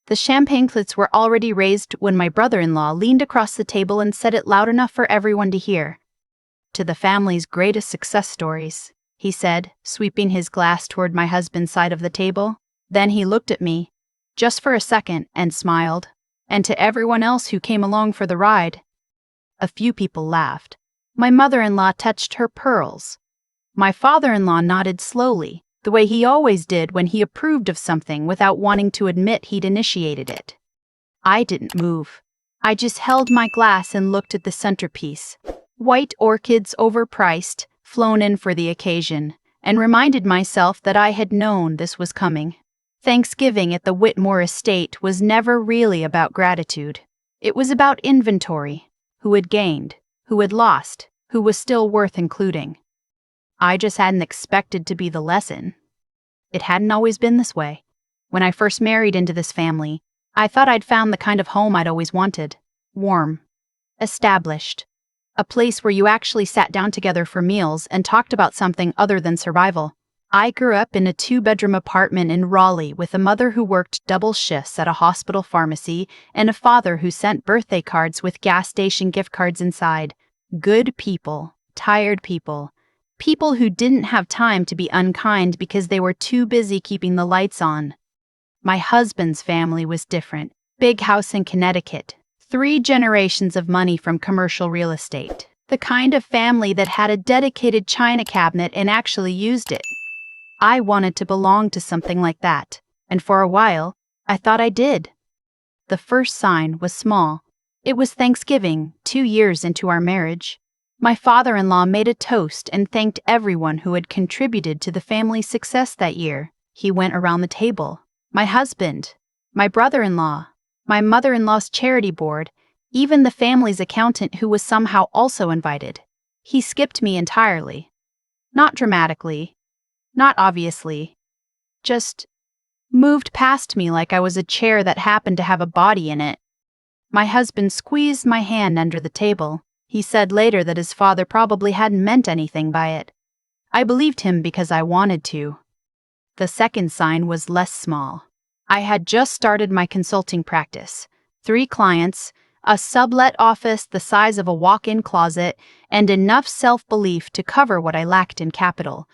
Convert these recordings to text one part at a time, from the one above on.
The champagne clits were already raised when my brother-in-law leaned across the table and said it loud enough for everyone to hear. "To the family's greatest success stories," he said, sweeping his glass toward my husband's side of the table. Then he looked at me, just for a second, and smiled. "And to everyone else who came along for the ride." A few people laughed. My mother-in-law touched her pearls. My father-in-law nodded slowly, the way he always did when he approved of something without wanting to admit he'd initiated it. I didn't move. I just held my glass and looked at the centerpiece. White orchids, overpriced, flown in for the occasion, and reminded myself that I had known this was coming. Thanksgiving at the Whitmore estate was never really about gratitude. It was about inventory. Who had gained, who had lost, who was still worth including. I just hadn't expected to be the lesson. It hadn't always been this way. When I first married into this family, I thought I'd found the kind of home I'd always wanted. Warm. Established. A place where you actually sat down together for meals and talked about something other than survival. I grew up in a 2-bedroom apartment in Raleigh with a mother who worked double shifts at a hospital pharmacy and a father who sent birthday cards with gas station gift cards inside. Good people, tired people. People who didn't have time to be unkind because they were too busy keeping the lights on. My husband's family was different. Big house in Connecticut. 3 generations of money from commercial real estate. The kind of family that had a dedicated china cabinet and actually used it. I wanted to belong to something like that, and for a while, I thought I did. The first sign was small. It was Thanksgiving, 2 years into our marriage. My father-in-law made a toast and thanked everyone who had contributed to the family's success that year. He went around the table. My husband, my brother-in-law, my mother-in-law's charity board, even the family's accountant who was somehow also invited. He skipped me entirely. Not dramatically, not obviously, just moved past me like I was a chair that happened to have a body in it. My husband squeezed my hand under the table. He said later that his father probably hadn't meant anything by it. I believed him because I wanted to. The second sign was less small. I had just started my consulting practice. 3 clients, a sublet office the size of a walk-in closet, and enough self-belief to cover what I lacked in capital.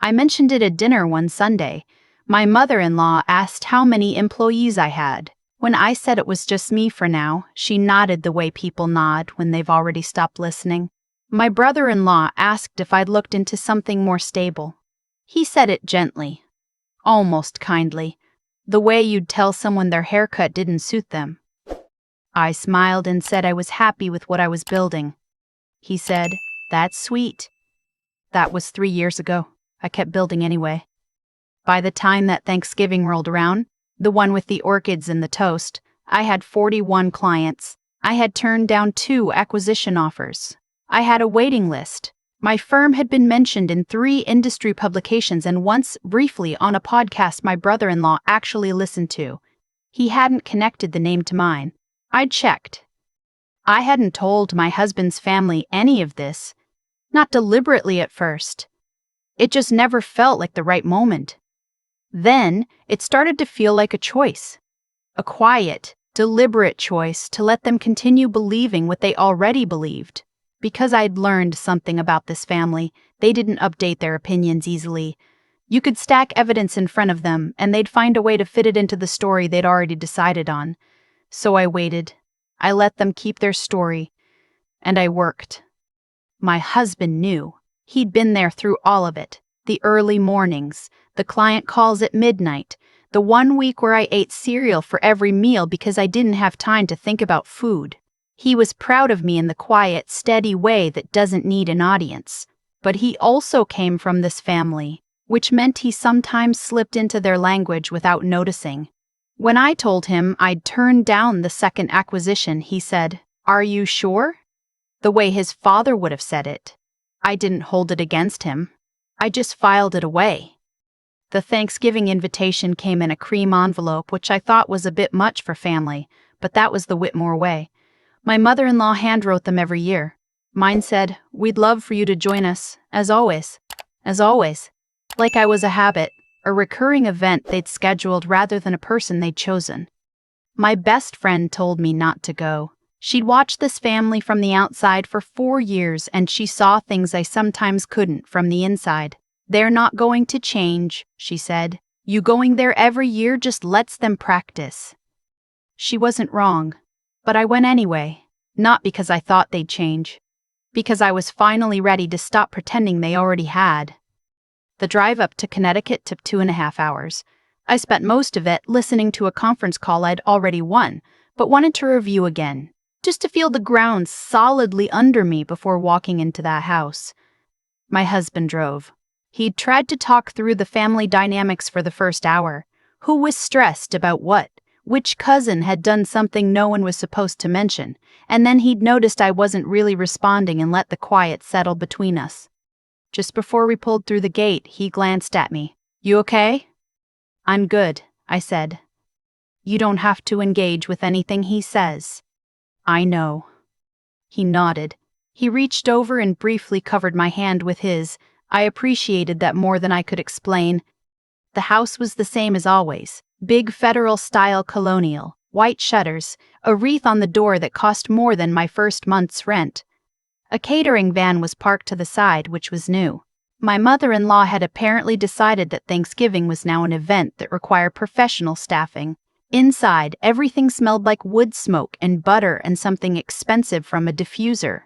I mentioned it at dinner one Sunday. My mother-in-law asked how many employees I had. When I said it was just me for now, she nodded the way people nod when they've already stopped listening. My brother-in-law asked if I'd looked into something more stable. He said it gently, almost kindly, the way you'd tell someone their haircut didn't suit them. I smiled and said I was happy with what I was building. He said, "That's sweet." That was 3 years ago. I kept building anyway. By the time that Thanksgiving rolled around, the one with the orchids and the toast, I had 41 clients. I had turned down 2 acquisition offers. I had a waiting list. My firm had been mentioned in 3 industry publications and once briefly on a podcast my brother-in-law actually listened to. He hadn't connected the name to mine. I'd checked. I hadn't told my husband's family any of this. Not deliberately at first. It just never felt like the right moment. Then, it started to feel like a choice. A quiet, deliberate choice to let them continue believing what they already believed. Because I'd learned something about this family, they didn't update their opinions easily. You could stack evidence in front of them, and they'd find a way to fit it into the story they'd already decided on. So I waited. I let them keep their story. And I worked. My husband knew. He'd been there through all of it. The early mornings, the client calls at midnight, the 1 week where I ate cereal for every meal because I didn't have time to think about food. He was proud of me in the quiet, steady way that doesn't need an audience. But he also came from this family, which meant he sometimes slipped into their language without noticing. When I told him I'd turned down the second acquisition, he said, "Are you sure?" The way his father would have said it. I didn't hold it against him. I just filed it away. The Thanksgiving invitation came in a cream envelope, which I thought was a bit much for family, but that was the Whitmore way. My mother-in-law handwrote them every year. Mine said, "We'd love for you to join us, as always." As always. Like I was a habit, a recurring event they'd scheduled rather than a person they'd chosen. My best friend told me not to go. She'd watched this family from the outside for 4 years and she saw things I sometimes couldn't from the inside. They're not going to change, she said. You going there every year just lets them practice. She wasn't wrong. But I went anyway. Not because I thought they'd change. Because I was finally ready to stop pretending they already had. The drive up to Connecticut took 2.5 hours. I spent most of it listening to a conference call I'd already won, but wanted to review again, just to feel the ground solidly under me before walking into that house. My husband drove. He'd tried to talk through the family dynamics for the first hour. Who was stressed about what? Which cousin had done something no one was supposed to mention, and then he'd noticed I wasn't really responding and let the quiet settle between us. Just before we pulled through the gate, he glanced at me. You okay? I'm good, I said. You don't have to engage with anything he says. I know. He nodded. He reached over and briefly covered my hand with his. I appreciated that more than I could explain. The house was the same as always. Big federal-style colonial, white shutters, a wreath on the door that cost more than my first month's rent. A catering van was parked to the side, which was new. My mother-in-law had apparently decided that Thanksgiving was now an event that required professional staffing. Inside, everything smelled like wood smoke and butter and something expensive from a diffuser.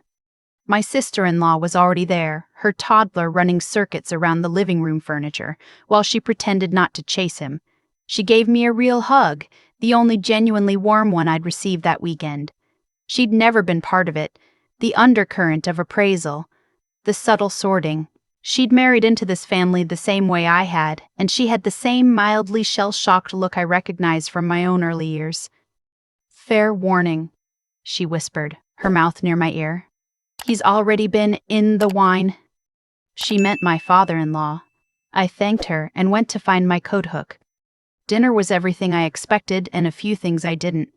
My sister-in-law was already there, her toddler running circuits around the living room furniture, while she pretended not to chase him. She gave me a real hug, the only genuinely warm one I'd received that weekend. She'd never been part of it, the undercurrent of appraisal, the subtle sorting. She'd married into this family the same way I had, and she had the same mildly shell-shocked look I recognized from my own early years. Fair warning, she whispered, her mouth near my ear. He's already been in the wine. She meant my father-in-law. I thanked her and went to find my coat hook. Dinner was everything I expected and a few things I didn't.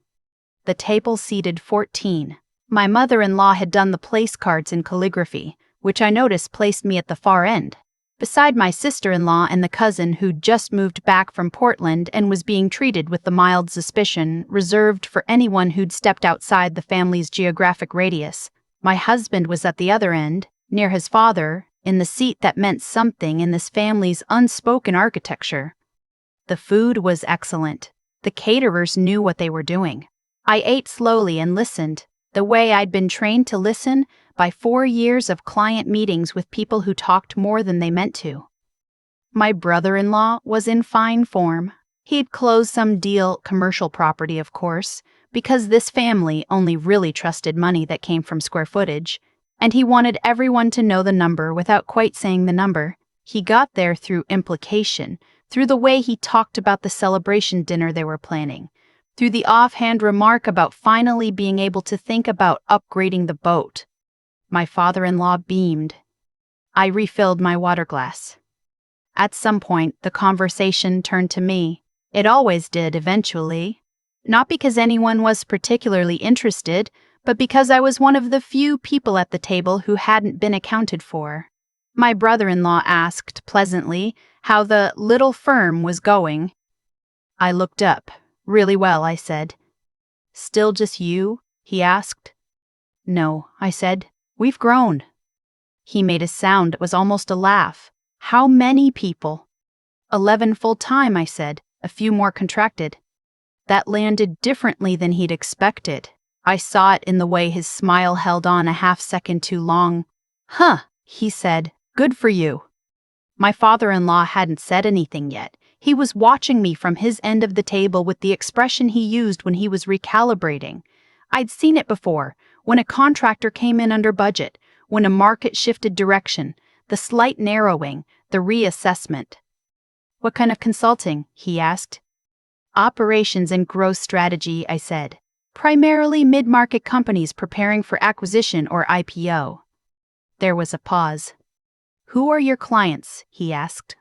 The table seated 14. My mother-in-law had done the place cards in calligraphy, which I noticed placed me at the far end, beside my sister-in-law and the cousin who'd just moved back from Portland and was being treated with the mild suspicion reserved for anyone who'd stepped outside the family's geographic radius. My husband was at the other end, near his father, in the seat that meant something in this family's unspoken architecture. The food was excellent. The caterers knew what they were doing. I ate slowly and listened, the way I'd been trained to listen by 4 years of client meetings with people who talked more than they meant to. My brother-in-law was in fine form. He'd closed some deal, commercial property of course, because this family only really trusted money that came from square footage, and he wanted everyone to know the number without quite saying the number. He got there through implication, through the way he talked about the celebration dinner they were planning, through the offhand remark about finally being able to think about upgrading the boat. My father-in-law beamed. I refilled my water glass. At some point, the conversation turned to me. It always did eventually. Not because anyone was particularly interested, but because I was one of the few people at the table who hadn't been accounted for. My brother-in-law asked pleasantly how the little firm was going. I looked up. Really well, I said. Still just you? He asked. No, I said. We've grown. He made a sound that was almost a laugh. How many people? 11 full-time, I said. A few more contracted. That landed differently than he'd expected. I saw it in the way his smile held on a half-second too long. Huh, he said. Good for you. My father-in-law hadn't said anything yet. He was watching me from his end of the table with the expression he used when he was recalibrating. I'd seen it before, when a contractor came in under budget, when a market shifted direction, the slight narrowing, the reassessment. What kind of consulting? He asked. Operations and growth strategy, I said. Primarily mid-market companies preparing for acquisition or IPO. There was a pause. Who are your clients? He asked.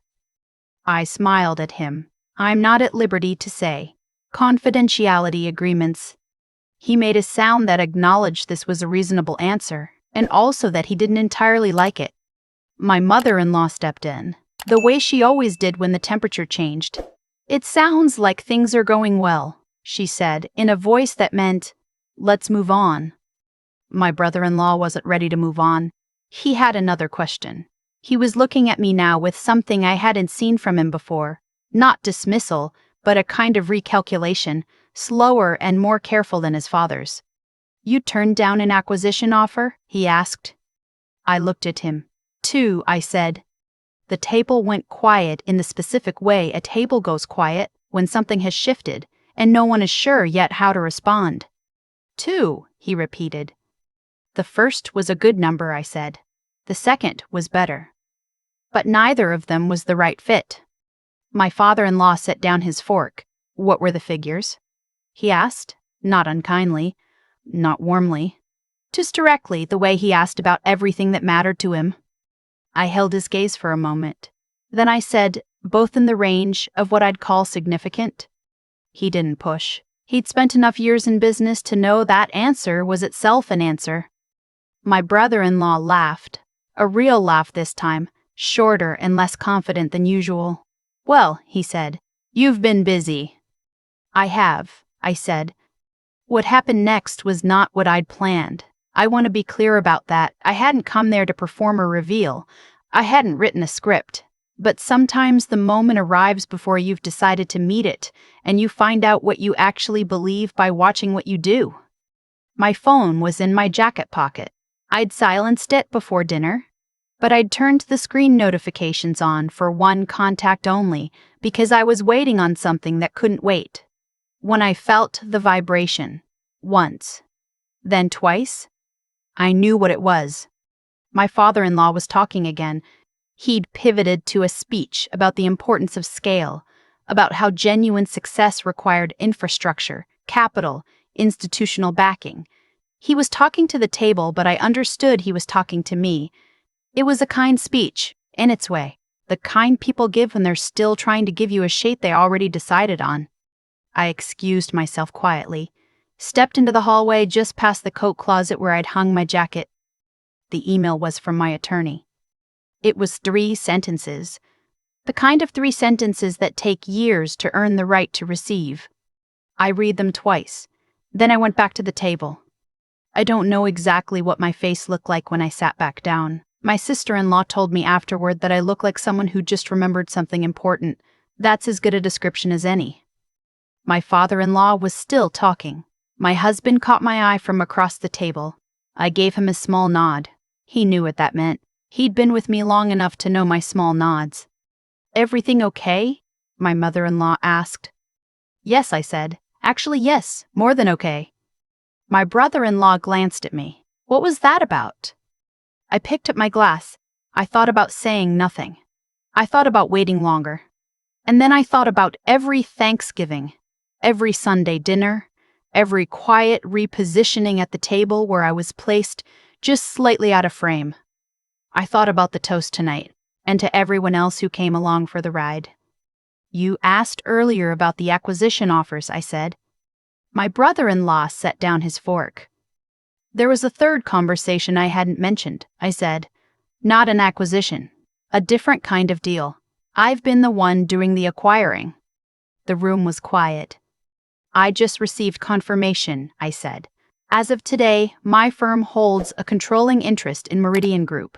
I smiled at him. I'm not at liberty to say. Confidentiality agreements. He made a sound that acknowledged this was a reasonable answer, and also that he didn't entirely like it. My mother-in-law stepped in, the way she always did when the temperature changed. It sounds like things are going well. she said, in a voice that meant, let's move on. My brother-in-law wasn't ready to move on. He had another question. He was looking at me now with something I hadn't seen from him before. Not dismissal, but a kind of recalculation, slower and more careful than his father's. You turned down an acquisition offer? He asked. I looked at him. 2, I said. The table went quiet in the specific way a table goes quiet when something has shifted, and no one is sure yet how to respond. 2, he repeated. The first was a good number, I said. The second was better. But neither of them was the right fit. My father-in-law set down his fork. What were the figures? He asked, not unkindly, not warmly, just directly, the way he asked about everything that mattered to him. I held his gaze for a moment. Then I said, both in the range of what I'd call significant. He didn't push. He'd spent enough years in business to know that answer was itself an answer. My brother-in-law laughed, a real laugh this time, shorter and less confident than usual. Well, he said, you've been busy. I have, I said. What happened next was not what I'd planned. I want to be clear about that. I hadn't come there to perform a reveal. I hadn't written a script. But sometimes the moment arrives before you've decided to meet it, and you find out what you actually believe by watching what you do. My phone was in my jacket pocket. I'd silenced it before dinner, but I'd turned the screen notifications on for one contact only because I was waiting on something that couldn't wait. When I felt the vibration, once, then twice, I knew what it was. My father-in-law was talking again. He'd pivoted to a speech about the importance of scale, about how genuine success required infrastructure, capital, institutional backing. He was talking to the table, but I understood he was talking to me. It was a kind speech, in its way, the kind people give when they're still trying to give you a shape they already decided on. I excused myself quietly, stepped into the hallway just past the coat closet where I'd hung my jacket. The email was from my attorney. It was 3 sentences, the kind of 3 sentences that take years to earn the right to receive. I read them twice, then I went back to the table. I don't know exactly what my face looked like when I sat back down. My sister-in-law told me afterward that I looked like someone who just remembered something important. That's as good a description as any. My father-in-law was still talking. My husband caught my eye from across the table. I gave him a small nod. He knew what that meant. He'd been with me long enough to know my small nods. Everything okay? My mother-in-law asked. Yes, I said. Actually, yes, more than okay. My brother-in-law glanced at me. What was that about? I picked up my glass. I thought about saying nothing. I thought about waiting longer. And then I thought about every Thanksgiving, every Sunday dinner, every quiet repositioning at the table where I was placed just slightly out of frame. I thought about the toast tonight, and to everyone else who came along for the ride. You asked earlier about the acquisition offers, I said. My brother-in-law set down his fork. There was a third conversation I hadn't mentioned, I said. Not an acquisition. A different kind of deal. I've been the one doing the acquiring. The room was quiet. I just received confirmation, I said. As of today, my firm holds a controlling interest in Meridian Group.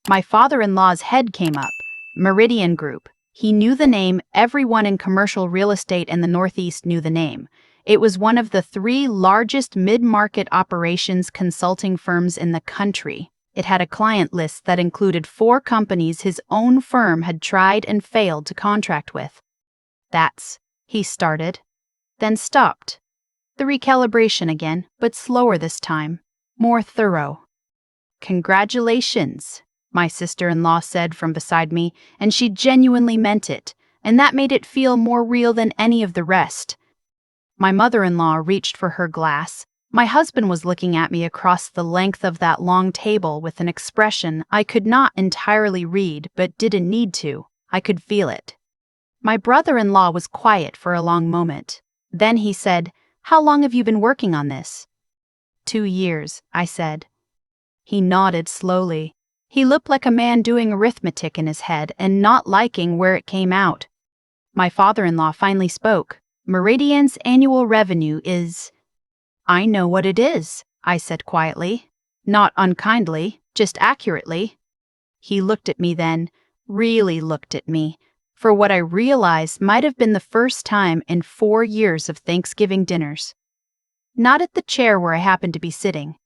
My father-in-law's head came up. Meridian Group. He knew the name. Everyone in commercial real estate in the Northeast knew the name. It was one of the 3 largest mid-market operations consulting firms in the country. It had a client list that included 4 companies his own firm had tried and failed to contract with. He started, then stopped. The recalibration again, but slower this time, more thorough. Congratulations, my sister-in-law said from beside me, and she genuinely meant it, and that made it feel more real than any of the rest. My mother-in-law reached for her glass. My husband was looking at me across the length of that long table with an expression I could not entirely read but didn't need to. I could feel it. My brother-in-law was quiet for a long moment. Then he said, "How long have you been working on this?" 2 years, I said. He nodded slowly. He looked like a man doing arithmetic in his head and not liking where it came out. My father-in-law finally spoke. Meridian's annual revenue is— I know what it is, I said quietly. Not unkindly, just accurately. He looked at me then, really looked at me, for what I realized might have been the first time in 4 years of Thanksgiving dinners. Not at the chair where I happened to be sitting.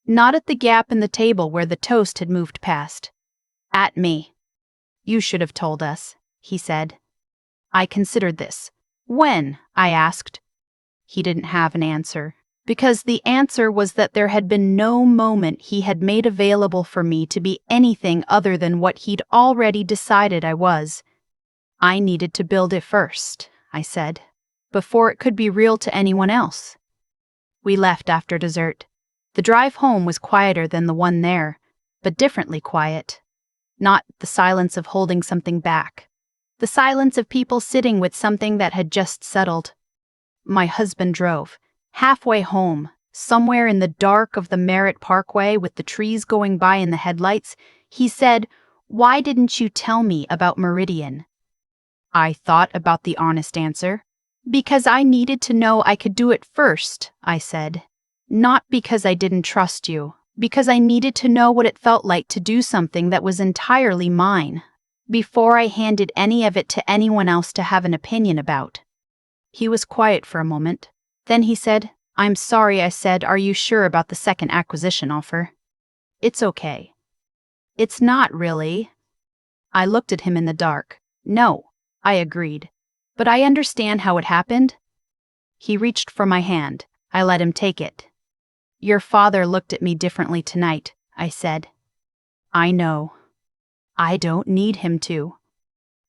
Not at the gap in the table where the toast had moved past. At me. You should have told us, he said. I considered this. When? I asked. He didn't have an answer, because the answer was that there had been no moment he had made available for me to be anything other than what he'd already decided I was. I needed to build it first, I said, before it could be real to anyone else. We left after dessert. The drive home was quieter than the one there, but differently quiet. Not the silence of holding something back. The silence of people sitting with something that had just settled. My husband drove. Halfway home, somewhere in the dark of the Merritt Parkway with the trees going by in the headlights, he said, "Why didn't you tell me about Meridian?" I thought about the honest answer. Because I needed to know I could do it first, I said. Not because I didn't trust you, because I needed to know what it felt like to do something that was entirely mine, before I handed any of it to anyone else to have an opinion about. He was quiet for a moment. Then he said, "I'm sorry," I said. "Are you sure about the second acquisition offer?" "It's okay." "It's not really." I looked at him in the dark. "No," I agreed. "But I understand how it happened." He reached for my hand. I let him take it. "Your father looked at me differently tonight," I said. "I know. I don't need him to."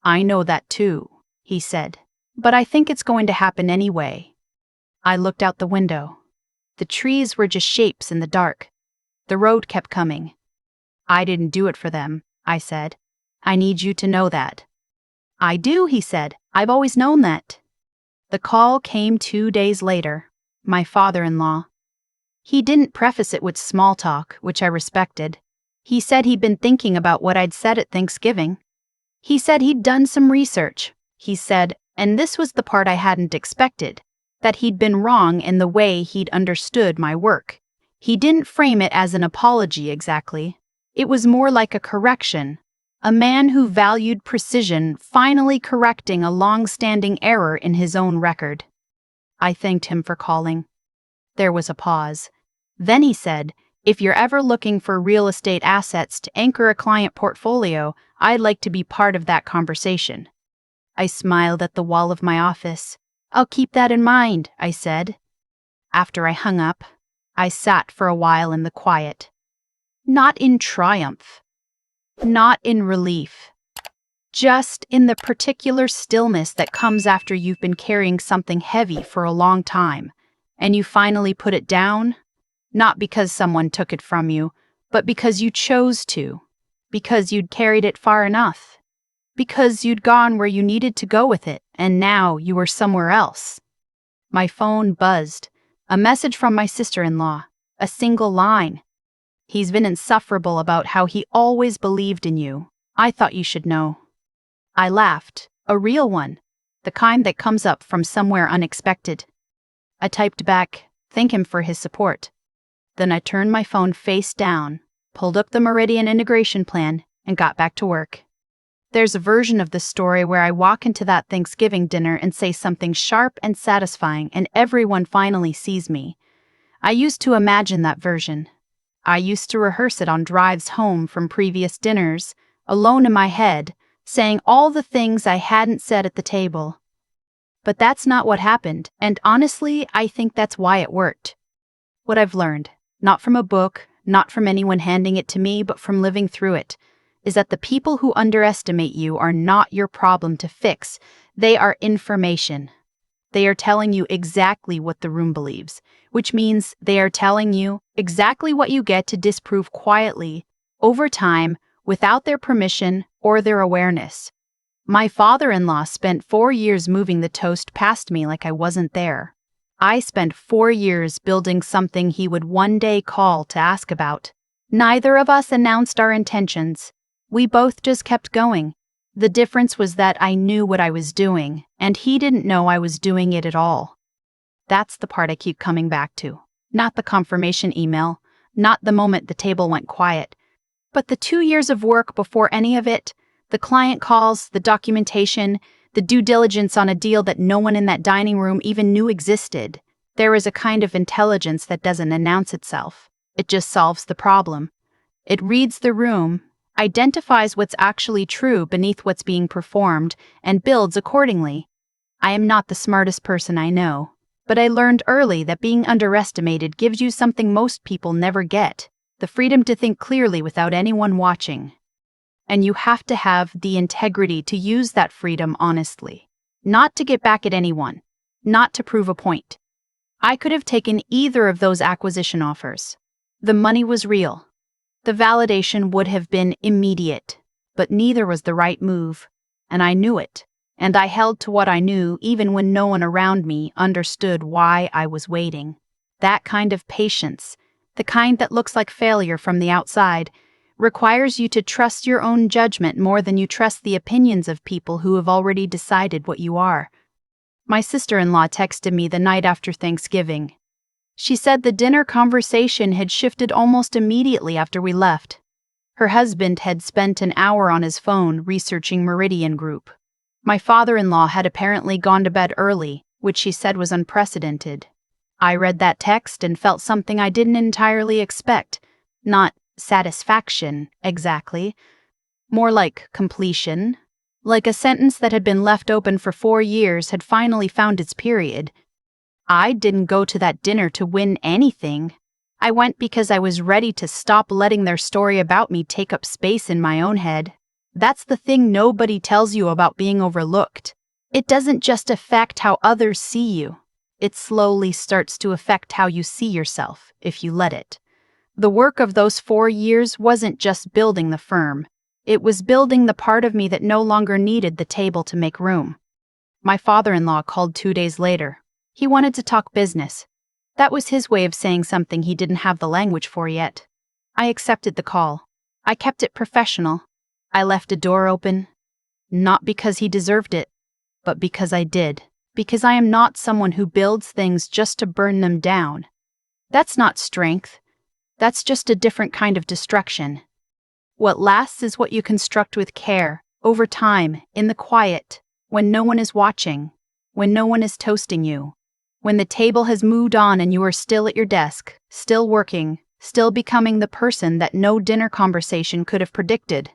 "I know that too," he said. "But I think it's going to happen anyway." I looked out the window. The trees were just shapes in the dark. The road kept coming. "I didn't do it for them," I said. "I need you to know that." "I do," he said. "I've always known that." The call came 2 days later. My father-in-law. He didn't preface it with small talk, which I respected. He said he'd been thinking about what I'd said at Thanksgiving. He said he'd done some research. He said, and this was the part I hadn't expected, that he'd been wrong in the way he'd understood my work. He didn't frame it as an apology exactly. It was more like a correction. A man who valued precision finally correcting a long-standing error in his own record. I thanked him for calling. There was a pause. Then he said, "If you're ever looking for real estate assets to anchor a client portfolio, I'd like to be part of that conversation." I smiled at the wall of my office. "I'll keep that in mind," I said. After I hung up, I sat for a while in the quiet. Not in triumph. Not in relief. Just in the particular stillness that comes after you've been carrying something heavy for a long time, and you finally put it down, not because someone took it from you, but because you chose to, because you'd carried it far enough, because you'd gone where you needed to go with it, and now you were somewhere else. My phone buzzed. A message from my sister-in-law. A single line. "He's been insufferable about how he always believed in you. I thought you should know." I laughed. A real one. The kind that comes up from somewhere unexpected. I typed back, "Thank him for his support." Then I turned my phone face down, pulled up the Meridian integration plan, and got back to work. There's a version of the story where I walk into that Thanksgiving dinner and say something sharp and satisfying, and everyone finally sees me. I used to imagine that version. I used to rehearse it on drives home from previous dinners, alone in my head, saying all the things I hadn't said at the table. But that's not what happened, and honestly, I think that's why it worked. What I've learned, not from a book, not from anyone handing it to me, but from living through it, is that the people who underestimate you are not your problem to fix. They are information. They are telling you exactly what the room believes, which means they are telling you exactly what you get to disprove quietly, over time, without their permission or their awareness. My father-in-law spent 4 years moving the toast past me like I wasn't there. I spent 4 years building something he would one day call to ask about. Neither of us announced our intentions. We both just kept going, The difference was that I knew what I was doing, and he didn't know I was doing it at all. That's the part I keep coming back to. Not the confirmation email, not the moment the table went quiet, but the 2 years of work before any of it, the client calls, the documentation, the due diligence on a deal that no one in that dining room even knew existed. There is a kind of intelligence that doesn't announce itself. It just solves the problem. It reads the room, identifies what's actually true beneath what's being performed, and builds accordingly. I am not the smartest person I know, but I learned early that being underestimated gives you something most people never get: the freedom to think clearly without anyone watching. And you have to have the integrity to use that freedom honestly. Not to get back at anyone. Not to prove a point. I could have taken either of those acquisition offers. The money was real. The validation would have been immediate. But neither was the right move. And I knew it. And I held to what I knew even when no one around me understood why I was waiting. That kind of patience, the kind that looks like failure from the outside, requires you to trust your own judgment more than you trust the opinions of people who have already decided what you are. My sister-in-law texted me the night after Thanksgiving. She said the dinner conversation had shifted almost immediately after we left. Her husband had spent an hour on his phone researching Meridian Group. My father-in-law had apparently gone to bed early, which she said was unprecedented. I read that text and felt something I didn't entirely expect. Not satisfaction, exactly. More like completion. Like a sentence that had been left open for 4 years had finally found its period. I didn't go to that dinner to win anything. I went because I was ready to stop letting their story about me take up space in my own head. That's the thing nobody tells you about being overlooked. It doesn't just affect how others see you. It slowly starts to affect how you see yourself, if you let it. The work of those 4 years wasn't just building the firm. It was building the part of me that no longer needed the table to make room. My father-in-law called 2 days later. He wanted to talk business. That was his way of saying something he didn't have the language for yet. I accepted the call. I kept it professional. I left a door open. Not because he deserved it, but because I did. Because I am not someone who builds things just to burn them down. That's not strength. That's just a different kind of destruction. What lasts is what you construct with care, over time, in the quiet, when no one is watching, when no one is toasting you, when the table has moved on and you are still at your desk, still working, still becoming the person that no dinner conversation could have predicted.